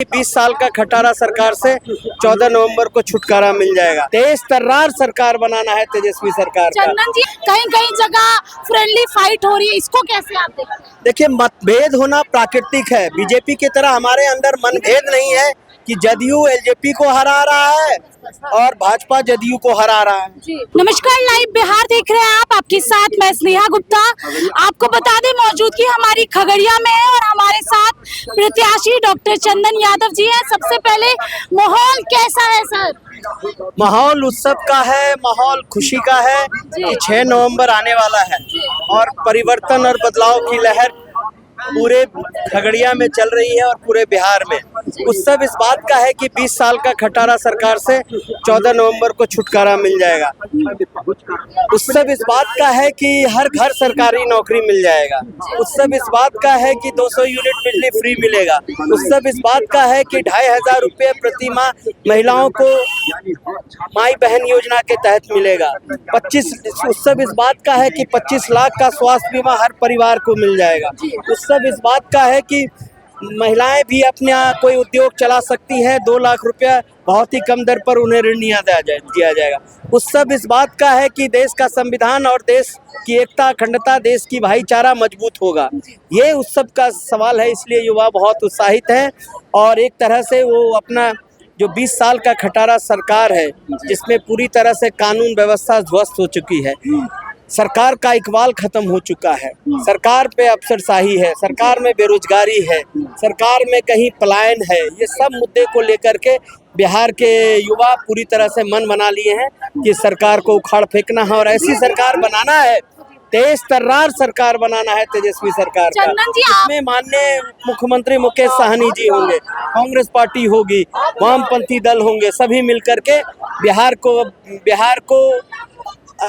20 साल का खटारा सरकार से 14 नवंबर को छुटकारा मिल जाएगा। तेज तर्रार सरकार बनाना है तेजस्वी सरकार का। चंदन जी, कहीं कहीं जगह फ्रेंडली फाइट हो रही है, इसको कैसे आप देखते हैं? देखिए, मतभेद होना प्राकृतिक है। बीजेपी की तरह हमारे अंदर मनभेद नहीं है कि जदयू एलजेपी को हरा रहा है और भाजपा जदयू को हरा रहा है। नमस्कार, लाइव बिहार देख रहे हैं आप, आपके साथ मैं स्नेहा गुप्ता। आपको बता दें मौजूदगी हमारी खगड़िया में है और हमारे साथ प्रत्याशी डॉक्टर चंदन यादव जी हैं। सबसे पहले माहौल कैसा है सर? माहौल उत्सव का है, माहौल खुशी का है कि 6 नवंबर आने वाला है और परिवर्तन और बदलाव की लहर पूरे खगड़िया में चल रही है और पूरे बिहार में। उत्सव इस बात का है कि 20 साल का खटारा सरकार से 14 नवंबर को छुटकारा मिल जाएगा। उत्सव इस बात का है कि हर घर सरकारी नौकरी मिल जाएगा। उत्सव इस बात का है कि 200 यूनिट बिजली फ्री मिलेगा। उत्सव इस बात का है कि 2500 रुपये प्रति माह महिलाओं को माई बहन योजना के तहत मिलेगा। उत्सव इस बात का है कि 25 लाख का स्वास्थ्य बीमा हर परिवार को मिल जाएगा। उत्सव इस बात का है कि महिलाएं भी अपना कोई उद्योग चला सकती है। 2 लाख रुपया बहुत ही कम दर पर उन्हें ऋण दिया जाएगा। उत्सव इस बात का है कि देश का संविधान और देश की एकता अखंडता, देश की भाईचारा मजबूत होगा। ये उत्सव का सवाल है, इसलिए युवा बहुत उत्साहित है और एक तरह से वो अपना जो 20 साल का खटारा सरकार है, जिसमें पूरी तरह से कानून व्यवस्था ध्वस्त हो चुकी है, सरकार का इकबाल खत्म हो चुका है, सरकार पे अफसरशाही है, सरकार में बेरोजगारी है, सरकार में कहीं पलायन है, ये सब मुद्दे को लेकर के बिहार के युवा पूरी तरह से मन बना लिए हैं कि सरकार को उखाड़ फेंकना है और ऐसी सरकार बनाना है, तेज तर्रार सरकार बनाना है तेजस्वी सरकार का। इसमें माननीय मुख्यमंत्री मुकेश सहनी जी होंगे, कांग्रेस पार्टी होगी, वामपंथी दल होंगे, सभी मिलकर के बिहार को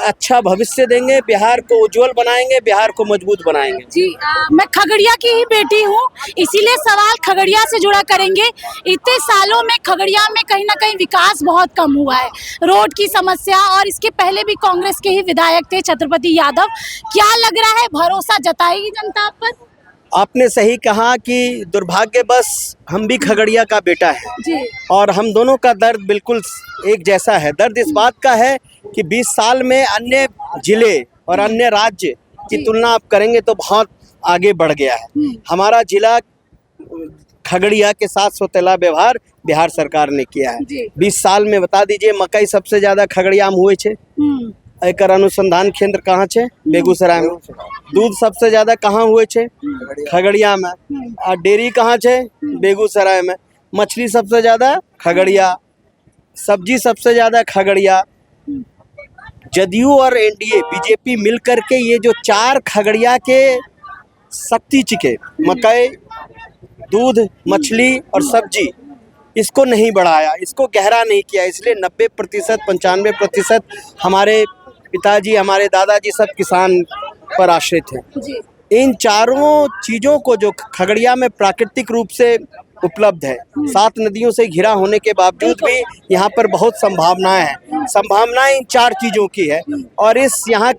अच्छा भविष्य देंगे, बिहार को उज्जवल बनाएंगे, बिहार को मजबूत बनाएंगे। जी, मैं खगड़िया की ही बेटी हूँ, इसीलिए सवाल खगड़िया से जुड़ा करेंगे। इतने सालों में खगड़िया में कहीं ना कहीं विकास बहुत कम हुआ है, रोड की समस्या, और इसके पहले भी कांग्रेस के ही विधायक थे छत्रपति यादव। क्या लग रहा है, भरोसा जताएगी जनता पर? आपने सही कहा कि दुर्भाग्यवश हम भी खगड़िया का बेटा है जी। और हम दोनों का दर्द बिल्कुल एक जैसा है। दर्द इस बात का है कि 20 साल में अन्य जिले और अन्य राज्य की तुलना आप करेंगे तो बहुत आगे बढ़ गया है। हमारा जिला खगड़िया के साथ सौतेला व्यवहार बिहार सरकार ने किया है। 20 साल में बता दीजिए, मकई सबसे ज्यादा खगड़िया में हुए छे, एक अनुसंधान केंद्र कहाँ छे? बेगूसराय में। दूध सबसे ज्यादा कहाँ हुए छे? खगड़िया में। और डेयरी कहाँ छे? बेगूसराय में। मछली सबसे ज्यादा खगड़िया, सब्जी सबसे ज्यादा खगड़िया। जदयू और एनडीए बीजेपी मिलकर के ये जो 4 खगड़िया के शक्ति चिके, मकई, दूध, मछली और सब्जी, इसको नहीं बढ़ाया, इसको गहरा नहीं किया। इसलिए 90% 95% हमारे पिताजी, हमारे दादाजी सब किसान पर आश्रित हैं। इन चारों चीज़ों को जो खगड़िया में प्राकृतिक रूप से उपलब्ध है, 7 नदियों से घिरा होने के बावजूद भी यहाँ पर बहुत संभावनाएं हैं। संभावनाएं इन 4 चीज़ों की है और इस यहाँ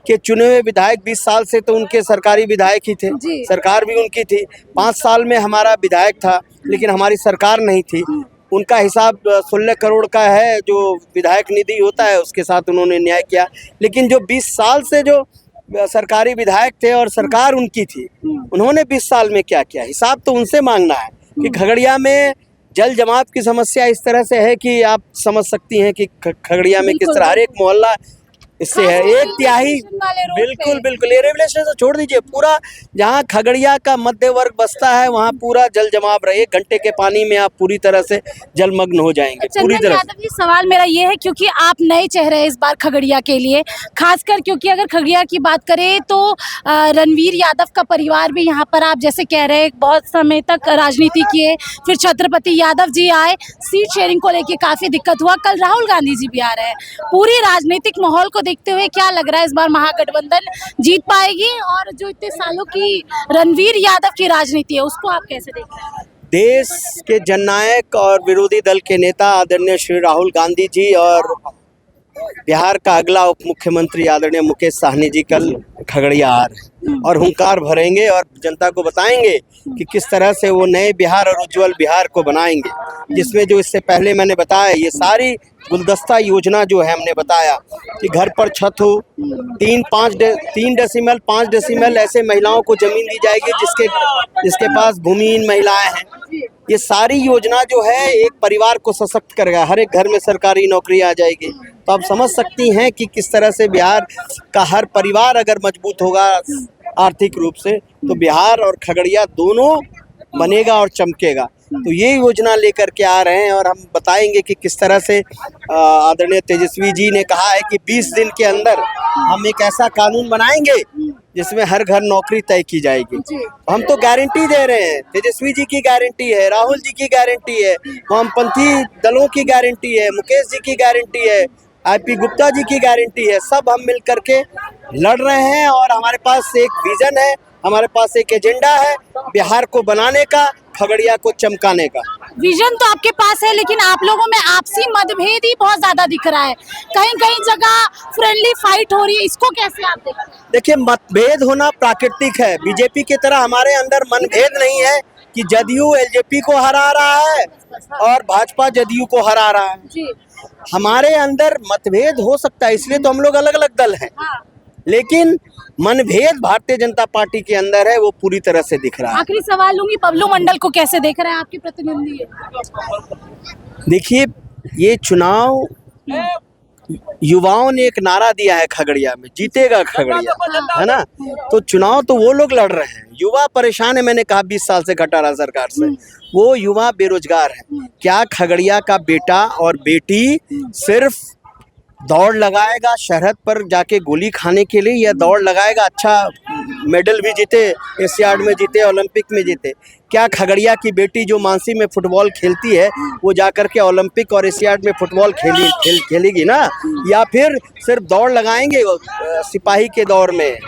के चुने हुए विधायक 20 साल से तो उनके सरकारी विधायक ही थे, सरकार भी उनकी थी। 5 साल में हमारा विधायक था लेकिन हमारी सरकार नहीं थी। उनका हिसाब 16 करोड़ का है, जो विधायक निधि होता है उसके साथ उन्होंने न्याय किया। लेकिन जो 20 साल से जो सरकारी विधायक थे और सरकार उनकी थी, उन्होंने 20 साल में क्या किया, हिसाब तो उनसे मांगना है। कि खगड़िया में जल जमाव की समस्या इस तरह से है कि आप समझ सकती हैं कि खगड़िया में किस तरह हर एक मोहल्ला इससे है। 1/3 बिल्कुल ये रेवलेशन से छोड़ दीजिए, पूरा जहाँ खगड़िया का मध्य वर्ग बसता है वहाँ पूरा जल जमाव रहे। 1 घंटे के पानी में आप पूरी तरह से जलमग्न हो जाएंगे पूरी तरह से। जी, सवाल मेरा ये है, क्योंकि आप नए चेहरे हैं इस बार खगड़िया के लिए, खासकर क्योंकि अगर खगड़िया की बात करें तो रणवीर यादव का परिवार भी यहाँ पर, आप जैसे कह रहे हैं, बहुत समय तक राजनीति किए, फिर छत्रपति यादव जी आए, सीट शेयरिंग को लेकर काफी दिक्कत हुआ, कल राहुल गांधी जी भी आ रहे हैं। पूरी राजनीतिक माहौल को देखते हुए क्या लग रहा है, इस बार महागठबंधन जीत पाएगी? और जो इतने सालों की रणवीर यादव की राजनीति है उसको आप कैसे देखते हैं? देश के जननायक और विरोधी दल के नेता आदरणीय श्री राहुल गांधी जी और बिहार का अगला उप मुख्यमंत्री आदरणीय मुकेश साहनी जी कल खगड़िया आ रहे हैं और हुंकार भरेंगे और जनता को बताएंगे कि किस तरह से वो नए बिहार और उज्जवल बिहार को बनाएंगे, जिसमें जो इससे पहले मैंने बताया ये सारी गुलदस्ता योजना जो है हमने बताया कि घर पर छत हो, 3 डेसिमल 5 डेसिमल ऐसे महिलाओं को जमीन दी जाएगी जिसके पास भूमिहीन महिलाएं हैं। ये सारी योजना जो है एक परिवार को सशक्त करेगा, हर एक घर में सरकारी नौकरी आ जाएगी। तो आप समझ सकती हैं कि किस तरह से बिहार का हर परिवार अगर मजबूत होगा आर्थिक रूप से तो बिहार और खगड़िया दोनों बनेगा और चमकेगा। तो ये योजना लेकर के आ रहे हैं और हम बताएंगे कि किस तरह से आदरणीय तेजस्वी जी ने कहा है कि 20 दिन के अंदर हम एक ऐसा कानून बनाएंगे जिसमें हर घर नौकरी तय की जाएगी। हम तो गारंटी दे रहे हैं, तेजस्वी जी की गारंटी है, राहुल जी की गारंटी है, वामपंथी दलों की गारंटी है, मुकेश जी की गारंटी है, आईपी गुप्ता जी की गारंटी है। सब हम मिल करके लड़ रहे हैं और हमारे पास एक विजन है, हमारे पास एक एजेंडा है बिहार को बनाने का, खगड़िया को चमकाने का। विजन तो आपके पास है, लेकिन आप लोगों में आपसी मतभेद ही बहुत ज्यादा दिख रहा है। कहीं कहीं जगह फ्रेंडली फाइट हो रही है, इसको कैसे आप देखते हैं? देखिए, मतभेद होना प्राकृतिक है। बीजेपी की तरह हमारे अंदर मनभेद नहीं है कि जदयू एलजेपी को हरा रहा है और भाजपा जदयू को हरा रहा है। जी। हमारे अंदर मतभेद हो सकता है, इसलिए तो हम लोग अलग अलग दल हैं, हाँ। लेकिन मनभेद भारतीय जनता पार्टी के अंदर है, वो पूरी तरह से दिख रहा है। आखिरी सवाल लूंगी, बबलू मंडल को कैसे देख रहे हैं आपके प्रतिनिधि? देखिए, ये चुनाव युवाओं ने एक नारा दिया है खगड़िया में, जीतेगा खगड़िया, है ना। तो चुनाव तो वो लोग लड़ रहे हैं, युवा परेशान है। मैंने कहा 20 साल से खटारा सरकार से, वो युवा बेरोजगार है। क्या खगड़िया का बेटा और बेटी सिर्फ दौड़ लगाएगा सरहद पर जाके गोली खाने के लिए, या दौड़ लगाएगा अच्छा मेडल भी जीते, एशियाड में जीते, ओलंपिक में जीते? क्या खगड़िया की बेटी जो मानसी में फुटबॉल खेलती है वो जाकर के ओलंपिक और एशियाड में फुटबॉल खेलेगी ना? या फिर सिर्फ दौड़ लगाएंगे सिपाही के दौर में,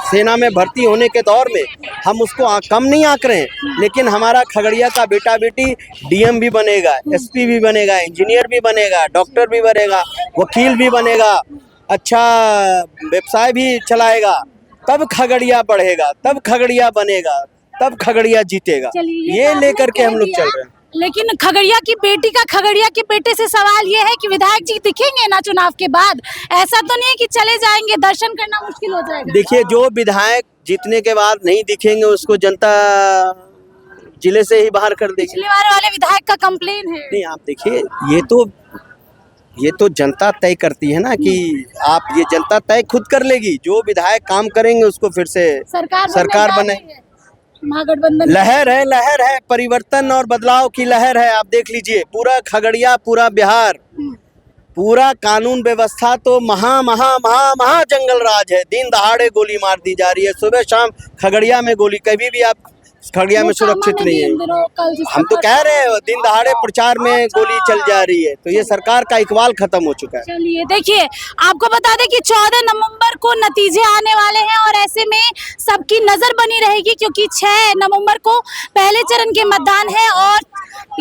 सेना में भर्ती होने के दौर में? हम उसको कम नहीं आंक रहे हैं, लेकिन हमारा खगड़िया का बेटा बेटी डीएम भी बनेगा, एसपी भी बनेगा, इंजीनियर भी बनेगा, डॉक्टर भी बनेगा, वकील भी बनेगा, अच्छा व्यवसाय भी चलाएगा, तब खगड़िया बढ़ेगा, तब खगड़िया बनेगा, तब खगड़िया जीतेगा। ये लेकर के हम लोग चल रहे हैं। लेकिन खगड़िया की बेटी का खगड़िया के बेटे से सवाल ये है कि विधायक जी दिखेंगे ना चुनाव के बाद? ऐसा तो नहीं है कि चले जाएंगे, दर्शन करना मुश्किल हो जाएगा? देखिए, जो विधायक जीतने के बाद नहीं दिखेंगे उसको जनता जिले से ही बाहर कर देगी। पिछली बार वाले विधायक का कंप्लेन है। नहीं, आप देखिए, ये तो जनता तय करती है ना कि आप, ये जनता तय खुद कर लेगी। जो विधायक काम करेंगे उसको फिर से सरकार बने। महागठबंधन लहर है, परिवर्तन और बदलाव की लहर है। आप देख लीजिए, पूरा खगड़िया, पूरा बिहार, पूरा कानून व्यवस्था तो महा जंगल राज है। दिन दहाड़े गोली मार दी जा रही है, सुबह शाम खगड़िया में गोली, कभी भी आप खगड़िया में सुरक्षित नहीं है। हम तो कह रहे हैं, दिन दहाड़े प्रचार में गोली चल जा रही है, तो ये सरकार का इकबाल खत्म हो चुका है। चलिए, देखिए, आपको बता दें कि 14 नवंबर को नतीजे आने वाले हैं और ऐसे में सबकी नजर बनी रहेगी, क्योंकि 6 नवंबर को पहले चरण के मतदान है और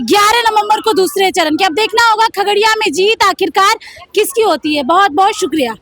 11 नवंबर को दूसरे चरण के। अब देखना होगा खगड़िया में जीत आखिरकार किसकी होती है। बहुत बहुत शुक्रिया।